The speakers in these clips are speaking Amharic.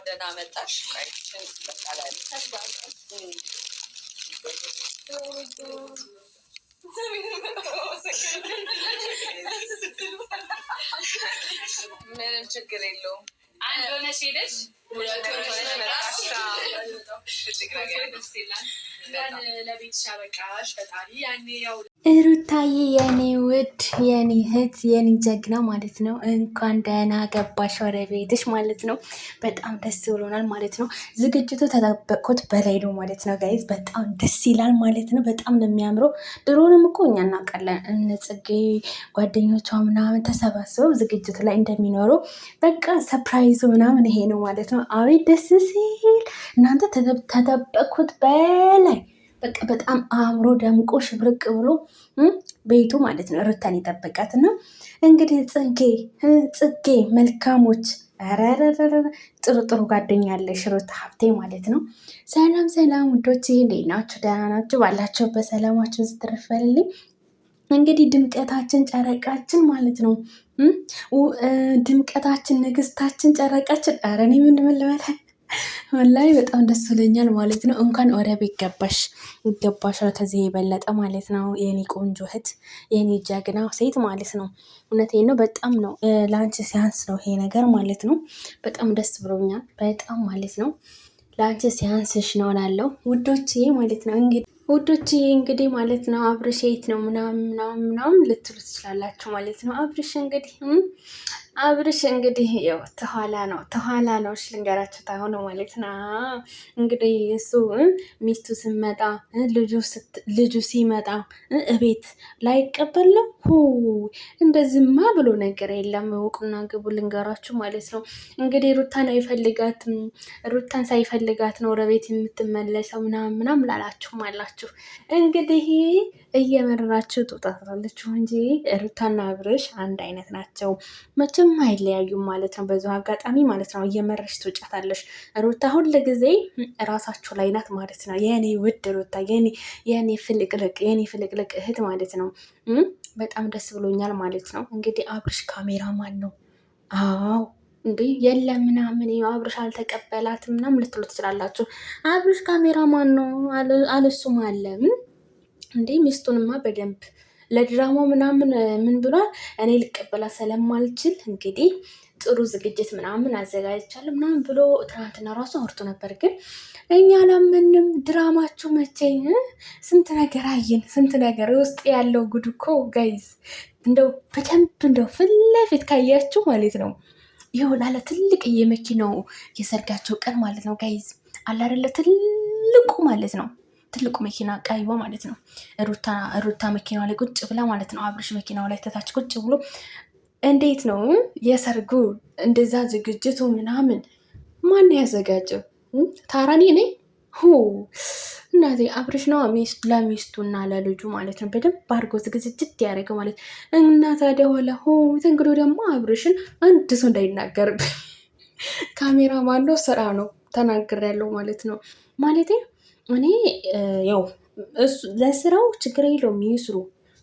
ደህና መጣሽ። ምንም ችግር የለውም። አንድ ሆነሽ ሄደሽ ለቤትሽ አበቃሽ ፈጣሪ። ያኔ ያው ሩታዬ የኔ ውድ የኔ እህት የኔ ጀግና ማለት ነው። እንኳን ደህና ገባሽ ወደ ቤትሽ ማለት ነው። በጣም ደስ ብሎናል ማለት ነው። ዝግጅቱ ተጠበቅኩት በላይ ነው ማለት ነው። ጋይዝ በጣም ደስ ይላል ማለት ነው። በጣም ነው የሚያምረው። ድሮንም እኮ እኛ እናውቃለን እነ ጽጌ ጓደኞቿ ምናምን ተሰባስበው ዝግጅቱ ላይ እንደሚኖሩ በቃ ሰፕራይዙ ምናምን ይሄ ነው ማለት ነው። አቤት ደስ ሲል እናንተ ተጠበቅኩት በላይ በቃ በጣም አእምሮ ደምቆ ሽብርቅ ብሎ ቤቱ ማለት ነው። ሩታን የጠበቃት እና እንግዲህ ጽጌ መልካሞች ጥሩ ጥሩ ጓደኛ ያለሽ ሩታ ሀብቴ ማለት ነው። ሰላም ሰላም ውዶች እንዴት ናችሁ? ደህና ናችሁ? ባላችሁበት ሰላማችሁን ስትረፈልልኝ እንግዲህ ድምቀታችን ጨረቃችን ማለት ነው። ድምቀታችን ንግስታችን ጨረቃችን ኧረ እኔ ምን ልበል ወላሂ በጣም ደስ ብሎኛል ማለት ነው። እንኳን ወደ ቤት ገባሽ ይገባሻል ከዚህ የበለጠ ማለት ነው። የኔ ቆንጆ እህት የኔ ጀግና ሴት ማለት ነው። እውነቴን ነው። በጣም ነው ለአንቺ ሲያንስ ነው ይሄ ነገር ማለት ነው። በጣም ደስ ብሎኛል በጣም ማለት ነው። ለአንቺ ሲያንስሽ ነው እላለሁ ውዶችዬ ማለት ነው። እንግዲህ ማለት ነው አብርሽ የት ነው ምናምን ልትሉ ትችላላችሁ ማለት ነው። አብርሽ እንግዲህ ያው ተኋላ ነው ልንገራችሁ ታሆነ ማለት ነው። እንግዲህ እሱ ሚስቱ ስመጣ ልጁ ሲመጣ እቤት ላይቀበል ነው። እንደዚህማ ብሎ ነገር የለም። እውቁና ግቡ ልንገራችሁ ማለት ነው። እንግዲህ ሩታን ሳይፈልጋት ነው ወደ ቤት የምትመለሰው ምናምን ላላችሁም አላችሁ። እንግዲህ እየመረራችሁ ትውጣታላችሁ እንጂ ሩታና አብርሽ አንድ አይነት ናቸው። መቼም አይለያዩም ማለት ነው። በዚሁ አጋጣሚ ማለት ነው እየመረሽ ትውጫታለሽ። ሩታ ሁል ጊዜ ራሳችሁ ላይ ናት ማለት ነው። የኔ ውድ ሩታ የኔ ፍልቅልቅ እህት ማለት ነው። በጣም ደስ ብሎኛል ማለት ነው። እንግዲህ አብርሽ ካሜራማን ነው። አዎ እንዴ የለም ምናምን አብርሽ አልተቀበላትም ምናምን ልትሉ ትችላላችሁ። አብርሽ ካሜራማን ነው አለሱም አለ እንዴ ሚስቱንማ በደንብ ለድራማው ምናምን ምን ብሏል? እኔ ልቀበላት ስለማልችል እንግዲህ ጥሩ ዝግጅት ምናምን አዘጋጅቻለሁ ምናምን ብሎ ትናንትና ራሱ አውርቶ ነበር። ግን እኛ አላመንም። ድራማችሁ መቼኝ ስንት ነገር አየን። ስንት ነገር ውስጥ ያለው ጉድ እኮ ጋይዝ እንደው በደንብ እንደው ፊት ለፊት ካያችሁ ማለት ነው ይሆናል ትልቅ የመኪናው የሰርጋቸው ቀን ማለት ነው ጋይዝ አለ አይደለ ትልቁ ማለት ነው። ትልቁ መኪና ቀይዋ ማለት ነው። ሩታ መኪናው ላይ ቁጭ ብላ ማለት ነው። አብርሽ መኪናው ላይ ተታች ቁጭ ብሎ እንዴት ነው የሰርጉ እንደዛ ዝግጅቱ ምናምን ማን ያዘጋጀው? ታራኒ እኔ እናቴ አብርሽ ነው ለሚስቱና ለልጁ ማለት ነው። በደንብ አድርጎ ዝግጅት ያደረገው ማለት እና ታዲያ ኋላ እንግዲህ ደግሞ አብርሽን አንድ ሰው እንዳይናገርብኝ ካሜራ ማለው ስራ ነው ተናግሬያለሁ ማለት ነው። ማለቴ እኔ ያው ለስራው ችግር የለውም ይስሩ፣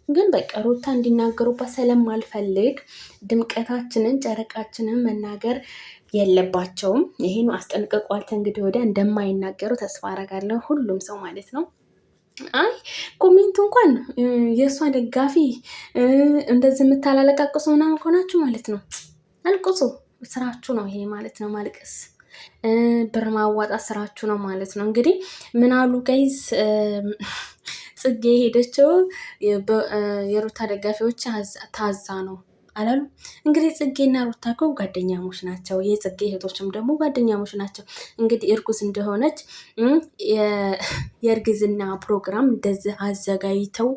ግን በቃ ሩታ እንዲናገሩባት ስለማልፈልግ ድምቀታችንን ጨረቃችንን መናገር የለባቸውም። ይሄን አስጠንቅቋል። እንግዲህ ወዲያ እንደማይናገሩ ተስፋ አደርጋለሁ ሁሉም ሰው ማለት ነው። አይ ኮሜንቱ እንኳን የእሷ ደጋፊ እንደዚህ የምታላለቃቅሱ ምናምን ከሆናችሁ ማለት ነው አልቅሱ፣ ስራችሁ ነው ይሄ ማለት ነው። ማልቀስ ብር ማዋጣት ስራችሁ ነው ማለት ነው። እንግዲህ ምን አሉ ጋይዝ ጽጌ ሄደችው የሩታ ደጋፊዎች ታዛ ነው አላሉ። እንግዲህ ጽጌና ሩታ እኮ ጓደኛሞች ናቸው። የጽጌ እህቶችም ደግሞ ጓደኛሞች ናቸው። እንግዲህ እርጉዝ እንደሆነች የእርግዝና ፕሮግራም እንደዚህ አዘጋጅተው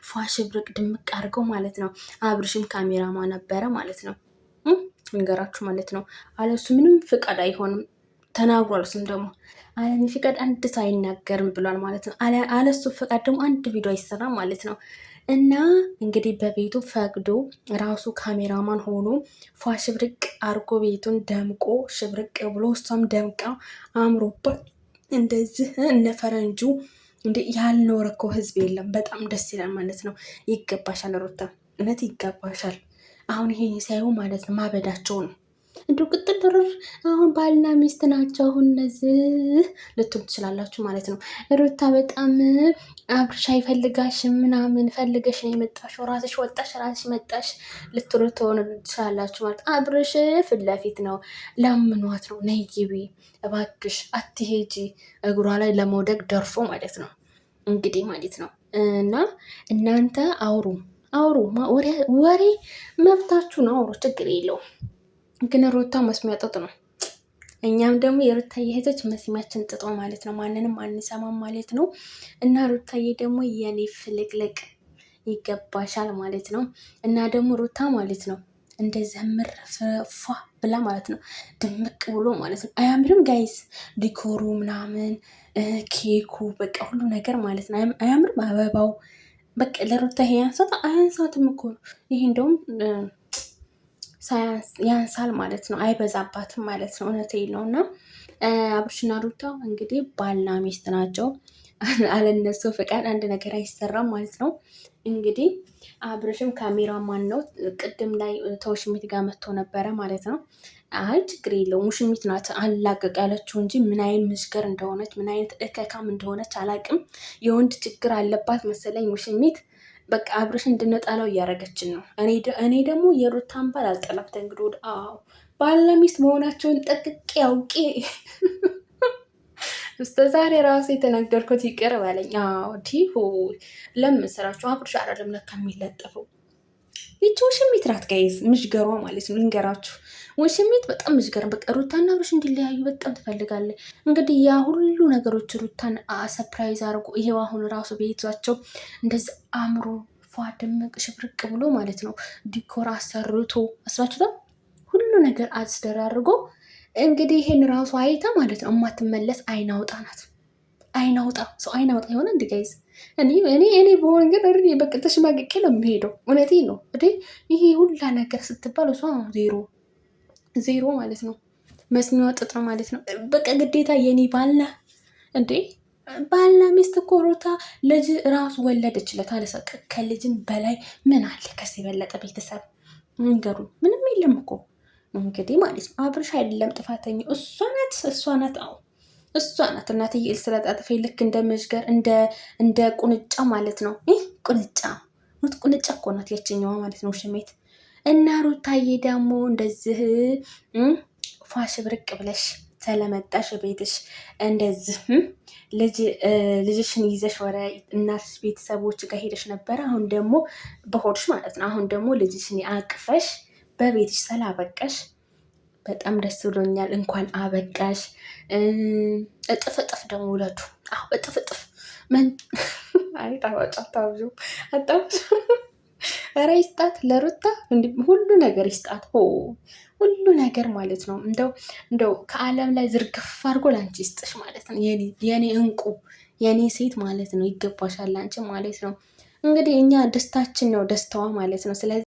ፏሽብርቅ ድምቅ አድርገው ማለት ነው። አብርሽም ካሜራማ ነበረ ማለት ነው። ንገራችሁ ማለት ነው። አለሱ ምንም ፍቃድ አይሆንም ተናግሯል። እሱም ደግሞ አለኔ ፍቃድ አንድ ሰው አይናገርም ብሏል ማለት ነው። አለሱ ፍቃድ ደግሞ አንድ ቪዲዮ አይሰራም ማለት ነው። እና እንግዲህ በቤቱ ፈቅዶ ራሱ ካሜራማን ሆኖ ፏ ሽብርቅ አርጎ ቤቱን ደምቆ ሽብርቅ ብሎ እሷም ደምቃ አምሮባት እንደዚህ እነፈረንጁ እንደ ያልኖረ እኮ ህዝብ የለም። በጣም ደስ ይላል ማለት ነው። ይገባሻል ሩታ፣ እውነት ይገባሻል። አሁን ይሄ ሳይሆን ማለት ነው ማበዳቸው ነው። እንዲሁ ቅጥል ድርር አሁን ባልና ሚስት ናቸው። አሁን እነዚህ ልትሆን ትችላላችሁ ማለት ነው። ሩታ በጣም አብርሽ አይፈልጋሽ ምናምን ፈልገሽ ነው የመጣሽው፣ ራስሽ ወጣሽ ራስሽ መጣሽ ልትሉ ትሆን ትችላላችሁ ማለት አብርሽ ፊት ለፊት ነው ለምኗት ነው ነይ ግቢ እባክሽ አትሄጂ እግሯ ላይ ለመውደቅ ደርፎ ማለት ነው እንግዲህ ማለት ነው። እና እናንተ አውሩ ወሬ መብታችሁ ነው፣ አውሩ ችግር የለውም። ግን ሩታ መስሚያ ጥጥ ነው። እኛም ደግሞ የሩታዬ እህቶች መስሚያችን ጥጦ ማለት ነው። ማንንም አንሰማም ማለት ነው። እና ሩታዬ ደግሞ የኔ ፍልቅልቅ ይገባሻል ማለት ነው። እና ደግሞ ሩታ ማለት ነው እንደዚህ ምር ፏ ብላ ማለት ነው ድምቅ ብሎ ማለት ነው። አያምርም ጋይስ? ዲኮሩ ምናምን ኬኩ በቃ ሁሉ ነገር ማለት ነው አያምርም? አበባው በቃ ለሩታ ይሄ አያንሳትም እኮ ይሄ እንደውም ያንሳል ማለት ነው። አይበዛባትም ማለት ነው። እውነቴን ነው። እና አብርሽና ሩታ እንግዲህ ባልና ሚስት ናቸው። አለነሱ ፍቃድ አንድ ነገር አይሰራም ማለት ነው። እንግዲህ አብርሽም ካሜራማን ነው። ቅድም ላይ ተውሽሚት ጋር መጥቶ ነበረ ማለት ነው። አይ ችግር የለውም ውሽሚት ናት አላቀቅ ያለችው እንጂ ምን አይነት ምስገር እንደሆነች ምን አይነት እከካም እንደሆነች አላቅም። የወንድ ችግር አለባት መሰለኝ ውሽሚት። በቃ አብርሽ እንድንጠላው እያደረገችን ነው። እኔ ደግሞ የሩታን ባል አልጠላም። እንግዲህ ባልና ሚስት መሆናቸውን ጠቅቄ አውቄ እስከ ዛሬ ራሱ የተናገርኩት ይቅር በለኝ። ዲሆ ለምን ስራችሁ አብርሽ አይደለም ለካ የሚለጠፈው ይቺ ውሽሚት ናት ጋይዝ፣ ምሽገሯ ማለት ነው። ልንገራችሁ ውሽሚት በጣም ምሽገር። በቃ ሩታና አብርሽ እንዲለያዩ በጣም ትፈልጋለች። እንግዲህ ያ ሁሉ ነገሮች ሩታን ሰፕራይዝ አድርጎ ይሄው አሁን ራሱ ቤቷቸው እንደዚ አምሮ ፏ ድምቅ ሽብርቅ ብሎ ማለት ነው ዲኮር አሰርቶ አስባችሁታል። ሁሉ ነገር አስደራርጎ እንግዲህ ይሄን ራሱ አይታ ማለት ነው እማትመለስ አይናውጣ ናት። አይናውጣ ሰው አይናውጣ የሆነ እንዲ ጋይዝ እኔ በሆን ግን በቃ ተሽማግቄ ነው የሚሄደው። እውነቴን ነው እንዴ ይሄ ሁላ ነገር ስትባል እሷ ዜሮ ማለት ነው። መስሚዋ ጥጥ ነው ማለት ነው። በቃ ግዴታ የኔ ባልና እንዴ ባልና ሚስት እኮ ሩታ ልጅ ራሱ ወለደችለት አለሰቅ። ከልጅም በላይ ምን አለ ከዚህ የበለጠ ቤተሰብ ንገሩ? ምንም የለም እኮ እንግዲህ ማለት ነው። አብርሽ አይደለም ጥፋተኛው፣ እሷ ናት። አዎ እሷ ናት። እናትዬ ስለጣጥፌ ልክ እንደ መዥገር እንደ ቁንጫ ማለት ነው። ይህ ቁንጫ እኮ ናት ያችኛዋ ማለት ነው ሽሜት። እና ሩታዬ ደግሞ እንደዚህ ፋሽ ብርቅ ብለሽ ስለመጣሽ ቤትሽ እንደዚህ ልጅሽን ይዘሽ ወደ እናት ቤተሰቦች ጋር ሄደሽ ነበረ። አሁን ደግሞ በሆድሽ ማለት ነው። አሁን ደግሞ ልጅሽን አቅፈሽ በቤትሽ ስላበቃሽ በጣም ደስ ብሎኛል። እንኳን አበቃሽ። እጥፍ ደግሞ ውለዱ። እጥፍ አይ ጣፋጭ አታብዙ። ኧረ ይስጣት ለሩታ ሁሉ ነገር ይስጣት። ሁሉ ነገር ማለት ነው። እንደው ከዓለም ላይ ዝርግፍ አድርጎ ላንቺ ይስጥሽ ማለት ነው። የኔ እንቁ የኔ ሴት ማለት ነው። ይገባሻል ላንቺ ማለት ነው። እንግዲህ እኛ ደስታችን ነው ደስታዋ ማለት ነው። ስለዚህ